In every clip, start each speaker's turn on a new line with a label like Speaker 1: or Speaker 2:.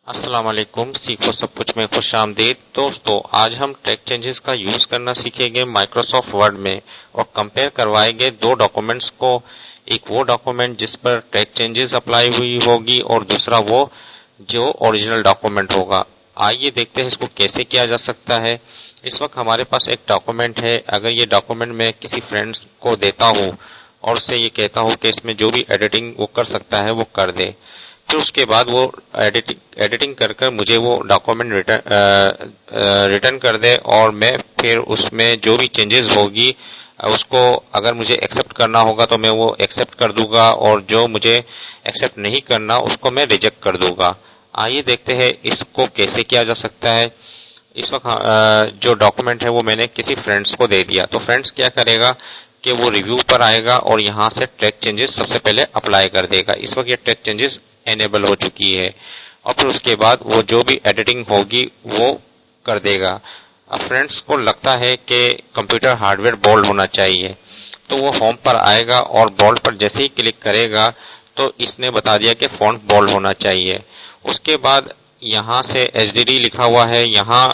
Speaker 1: अस्सलाम वालेकुम। सीखो सब कुछ में खुशामदीद। दोस्तों, आज हम टेक्स्ट चेंजेस का यूज करना सीखेंगे माइक्रोसॉफ्ट वर्ड में और कंपेयर करवाएंगे दो डॉक्यूमेंट्स को। एक वो डॉक्यूमेंट जिस पर टेक्स्ट चेंजेस अप्लाई हुई होगी और दूसरा वो जो ओरिजिनल डॉक्यूमेंट होगा। आइए देखते हैं इसको कैसे किया जा सकता है। इस वक्त हमारे पास एक डॉक्यूमेंट है। अगर ये डॉक्यूमेंट मैं किसी फ्रेंड्स को देता हूँ और उससे ये कहता हूँ कि इसमें जो भी एडिटिंग वो कर सकता है वो कर दे, फिर उसके बाद वो एडिटिंग कर कर मुझे वो डॉक्यूमेंट रिटर्न कर दे और मैं फिर उसमें जो भी चेंजेस होगी उसको अगर मुझे एक्सेप्ट करना होगा तो मैं वो एक्सेप्ट कर दूंगा और जो मुझे एक्सेप्ट नहीं करना उसको मैं रिजेक्ट कर दूंगा। आइए देखते हैं इसको कैसे किया जा सकता है। इस वक्त जो डॉक्यूमेंट है वो मैंने किसी फ्रेंड्स को दे दिया, तो फ्रेंड्स क्या करेगा कि वो रिव्यू पर आएगा और यहाँ से टेक्स्ट चेंजेस सबसे पहले अप्लाई कर देगा। इस वक्त ये टेक्स्ट चेंजेस एनेबल हो चुकी है और फिर उसके बाद वो जो भी एडिटिंग होगी वो कर देगा। अब फ्रेंड्स को लगता है कि कंप्यूटर हार्डवेयर बोल्ड होना चाहिए, तो वो होम पर आएगा और बोल्ड पर जैसे ही क्लिक करेगा तो इसने बता दिया कि फॉन्ट बोल्ड होना चाहिए। उसके बाद यहाँ से HDD लिखा हुआ है, यहाँ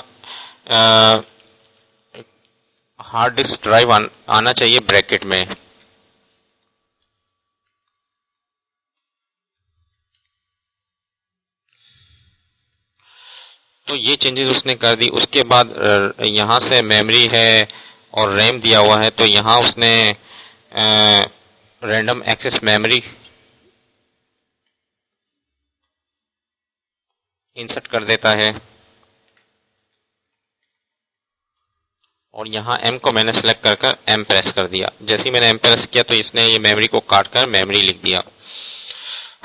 Speaker 1: हार्ड डिस्क ड्राइव आना चाहिए ब्रैकेट में। तो ये चेंजेस उसने कर दी। उसके बाद यहाँ से मेमोरी है और रैम दिया हुआ है, तो यहाँ उसने रैंडम एक्सेस मेमोरी इंसर्ट कर देता है और यहाँ M को मैंने सेलेक्ट कर M प्रेस कर दिया। जैसे ही मैंने M प्रेस किया तो इसने ये मेमोरी को काट कर मेमोरी लिख दिया।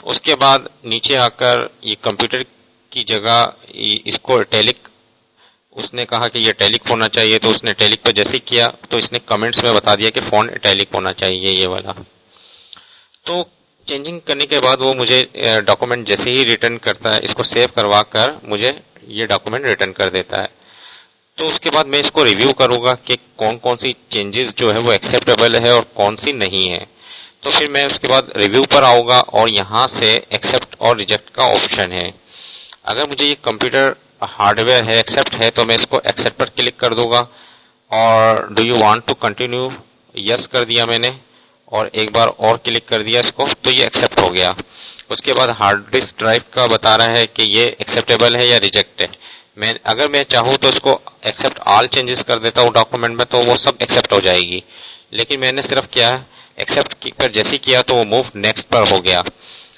Speaker 1: उसके बाद नीचे आकर ये कंप्यूटर की जगह इसको इटैलिक, उसने कहा कि ये इटैलिक होना चाहिए, तो उसने इटैलिक पर जैसे किया तो इसने कमेंट्स में बता दिया कि फॉन्ट इटैलिक होना चाहिए ये वाला। तो चेंजिंग करने के बाद वो मुझे डॉक्यूमेंट जैसे ही रिटर्न करता है, इसको सेव करवा कर मुझे ये डॉक्यूमेंट रिटर्न कर देता है। तो उसके बाद मैं इसको रिव्यू करूंगा कि कौन कौन सी चेंजेस जो है वो एक्सेप्टेबल है और कौन सी नहीं है। तो फिर मैं उसके बाद रिव्यू पर आऊंगा और यहाँ से एक्सेप्ट और रिजेक्ट का ऑप्शन है। अगर मुझे ये कंप्यूटर हार्डवेयर है, एक्सेप्ट है, तो मैं इसको एक्सेप्ट पर क्लिक कर दूंगा और do you want to continue yes कर दिया मैंने और एक बार और क्लिक कर दिया इसको, तो ये एक्सेप्ट हो गया। उसके बाद हार्ड डिस्क ड्राइव का बता रहा है कि ये एक्सेप्टेबल है या रिजेक्ट है। अगर मैं चाहूँ तो इसको एक्सेप्ट ऑल चेंजेस कर देता हूँ डॉक्यूमेंट में, तो वो सब एक्सेप्ट हो जाएगी। लेकिन मैंने सिर्फ क्या है, एक्सेप्ट पर जैसे किया तो वो मूव नेक्स्ट पर हो गया।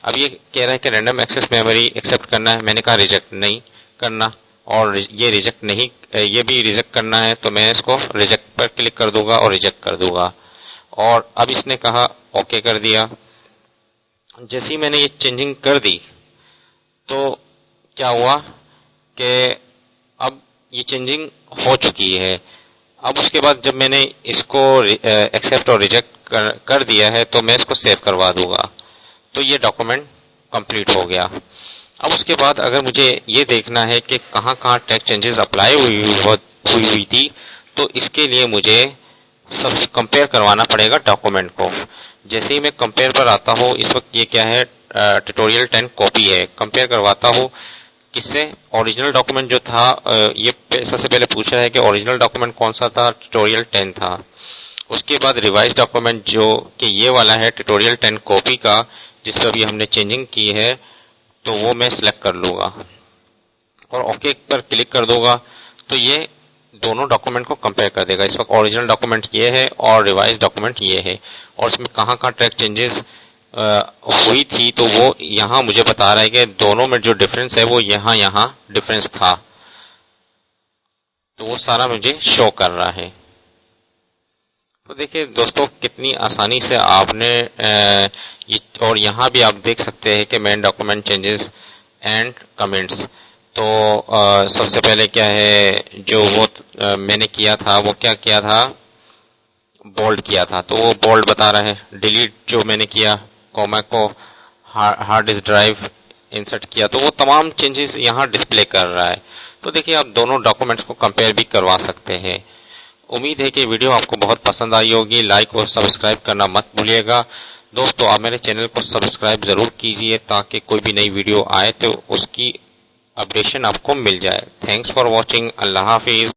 Speaker 1: अब ये कह रहा है कि रैंडम एक्सेस मेमोरी एक्सेप्ट करना है, मैंने कहा रिजेक्ट नहीं करना और ये रिजेक्ट नहीं, ये भी रिजेक्ट करना है, तो मैं इसको रिजेक्ट पर क्लिक कर दूंगा और रिजेक्ट कर दूंगा। और अब इसने कहा ओके कर दिया। जैसे ही मैंने ये चेंजिंग कर दी तो क्या हुआ कि अब ये चेंजिंग हो चुकी है। अब उसके बाद जब मैंने इसको एक्सेप्ट और रिजेक्ट कर दिया है तो मैं इसको सेव करवा दूंगा, तो ये डॉक्यूमेंट कंप्लीट हो गया। अब उसके बाद अगर मुझे ये देखना है कि कहाँ कहाँ टेक्स्ट चेंजेस अप्लाई हुई थी, तो इसके लिए मुझे सब कंपेयर करवाना पड़ेगा डॉक्यूमेंट को। जैसे ही मैं कंपेयर पर आता हूँ, इस वक्त ये क्या है, ट्यूटोरियल 10 कॉपी है। कंपेयर करवाता हूँ किससे, ओरिजिनल डॉक्यूमेंट जो था, ये सबसे पहले पूछा है कि ओरिजिनल डॉक्यूमेंट कौन सा था, ट्यूटोरियल 10 था। उसके बाद रिवाइज डॉक्यूमेंट जो कि ये वाला है ट्यूटोरियल 10 कॉपी का, जिस पर अभी हमने चेंजिंग की है, तो वो मैं सिलेक्ट कर लूंगा और ओके पर क्लिक कर दूंगा। तो ये दोनों डॉक्यूमेंट को कंपेयर कर देगा। इस वक्त ओरिजिनल डॉक्यूमेंट ये है और रिवाइज डॉक्यूमेंट ये है और इसमें कहाँ कहाँ टेक्स्ट चेंजेस हुई थी, तो वो यहाँ मुझे बता रहा है कि दोनों में जो डिफरेंस है वो यहाँ डिफरेंस था, तो वो सारा मुझे शो कर रहा है। तो देखिए दोस्तों, कितनी आसानी से आपने ये, और यहाँ भी आप देख सकते हैं कि main document changes and comments. तो सबसे पहले क्या है, जो वो मैंने किया था वो क्या किया था, बोल्ड किया था, तो वो बोल्ड बता रहा है। डिलीट जो मैंने किया, कॉमा को हार्ड डिस्क ड्राइव इंसर्ट किया, तो वो तमाम चेंजेस यहाँ डिस्प्ले कर रहा है। तो देखिए आप दोनों डॉक्यूमेंट्स को कंपेयर भी करवा सकते हैं। उम्मीद है कि वीडियो आपको बहुत पसंद आई होगी। लाइक और सब्सक्राइब करना मत भूलिएगा। दोस्तों, आप मेरे चैनल को सब्सक्राइब जरूर कीजिए ताकि कोई भी नई वीडियो आए तो उसकी अपडेशन आपको मिल जाए। Thanks for watching. Allah Hafiz.